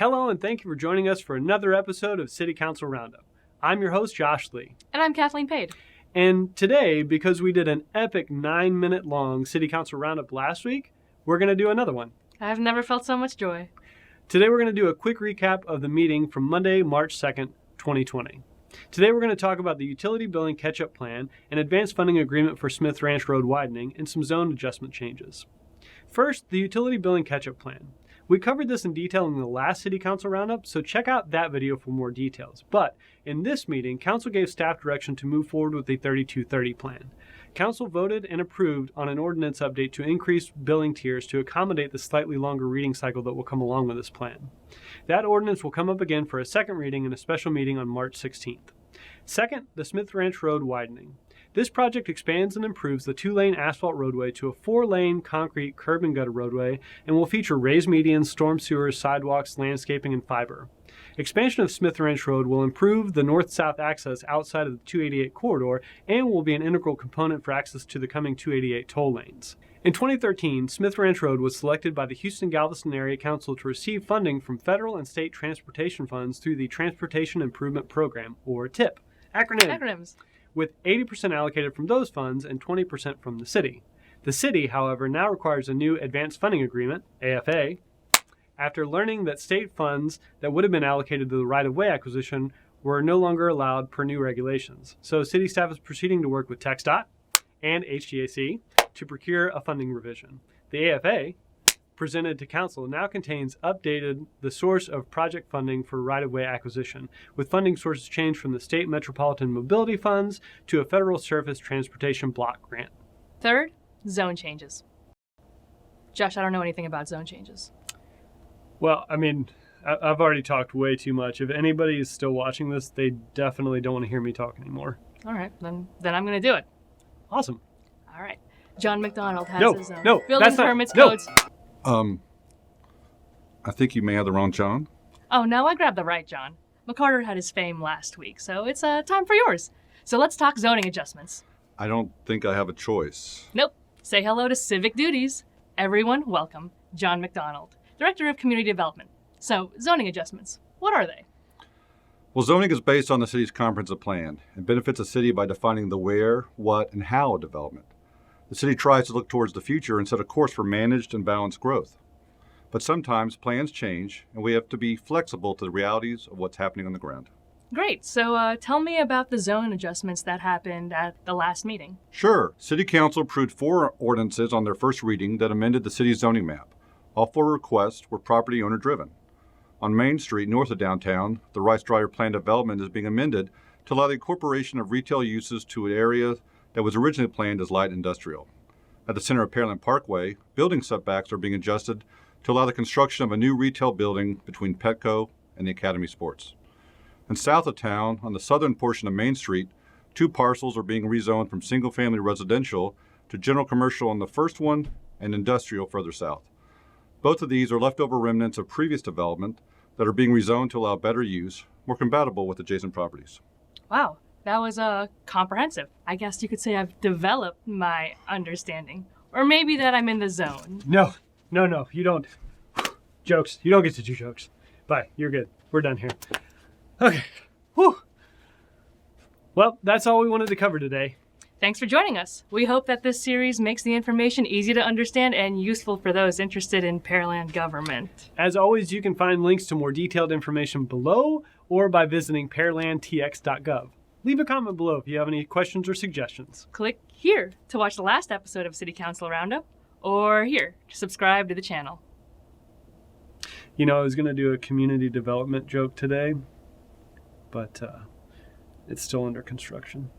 Hello, and thank you for joining us for another episode of City Council Roundup. I'm your host, Josh Lee. And I'm Kathleen Pade. And today, because we did an epic 9-minute long City Council Roundup last week, we're going to do another one. I've never felt so much joy. Today, we're going to do a quick recap of the meeting from Monday, March 2nd, 2020. Today, we're going to talk about the utility billing catch-up plan, an advanced funding agreement for Smith Ranch Road Widening, and some zone adjustment changes. First, the utility billing catch-up plan. We covered this in detail in the last City Council Roundup, so check out that video for more details. But in this meeting, Council gave staff direction to move forward with the 3230 plan. Council voted and approved on an ordinance update to increase billing tiers to accommodate the slightly longer reading cycle that will come along with this plan. That ordinance will come up again for a second reading in a special meeting on March 16th. Second, the Smith Ranch Road Widening. This project expands and improves the 2-lane asphalt roadway to a 4-lane concrete curb and gutter roadway and will feature raised medians, storm sewers, sidewalks, landscaping, and fiber. Expansion of Smith Ranch Road will improve the north-south access outside of the 288 corridor and will be an integral component for access to the coming 288 toll lanes. In 2013, Smith Ranch Road was selected by the Houston-Galveston Area Council to receive funding from federal and state transportation funds through the Transportation Improvement Program, or TIP. Acronyms. With 80% allocated from those funds and 20% from the city. The city, however, now requires a new Advanced Funding Agreement, AFA, after learning that state funds that would have been allocated to the right-of-way acquisition were no longer allowed per new regulations. So city staff is proceeding to work with TxDOT and HGAC to procure a funding revision. The AFA, presented to Council, now contains updated the source of project funding for right-of-way acquisition, with funding sources changed from the state metropolitan mobility funds to a federal surface transportation block grant. Third, zone changes. Josh, I don't know anything about zone changes. Well, I mean, I've already talked way too much. If anybody is still watching this, they definitely don't want to hear me talk anymore. All right, then I'm going to do it. Awesome. All right. John McDonald has his No, building permits codes. I think you may have the wrong John. Oh, no, I grabbed the right John. McCarter had his fame last week, so it's time for yours. So let's talk zoning adjustments. I don't think I have a choice. Nope. Say hello to civic duties. Everyone, welcome John McDonald, Director of Community Development. So, zoning adjustments, what are they? Well, zoning is based on the city's comprehensive plan and benefits a city by defining the where, what, and how of development. The city tries to look towards the future and set a course for managed and balanced growth. But sometimes plans change, and we have to be flexible to the realities of what's happening on the ground. Great. So tell me about the zone adjustments that happened at the last meeting. Sure. City Council approved 4 ordinances on their first reading that amended the city's zoning map. All 4 requests were property owner driven. On Main Street, north of downtown, the Rice Driver Plan development is being amended to allow the incorporation of retail uses to an area that was originally planned as light industrial. At the center of Pearland Parkway, building setbacks are being adjusted to allow the construction of a new retail building between Petco and the Academy Sports. And south of town, on the southern portion of Main Street, 2 parcels are being rezoned from single-family residential to general commercial on the first one and industrial further south. Both of these are leftover remnants of previous development that are being rezoned to allow better use, more compatible with adjacent properties. Wow, that was comprehensive. I guess you could say I've developed my understanding. Or maybe that I'm in the zone. No, you don't. Jokes. You don't get to do jokes. Bye, you're good. We're done here. Okay. Whew. Well, that's all we wanted to cover today. Thanks for joining us. We hope that this series makes the information easy to understand and useful for those interested in Pearland government. As always, you can find links to more detailed information below or by visiting pearlandtx.gov. Leave a comment below if you have any questions or suggestions. Click here to watch the last episode of City Council Roundup, or here to subscribe to the channel. You know, I was going to do a community development joke today, but it's still under construction.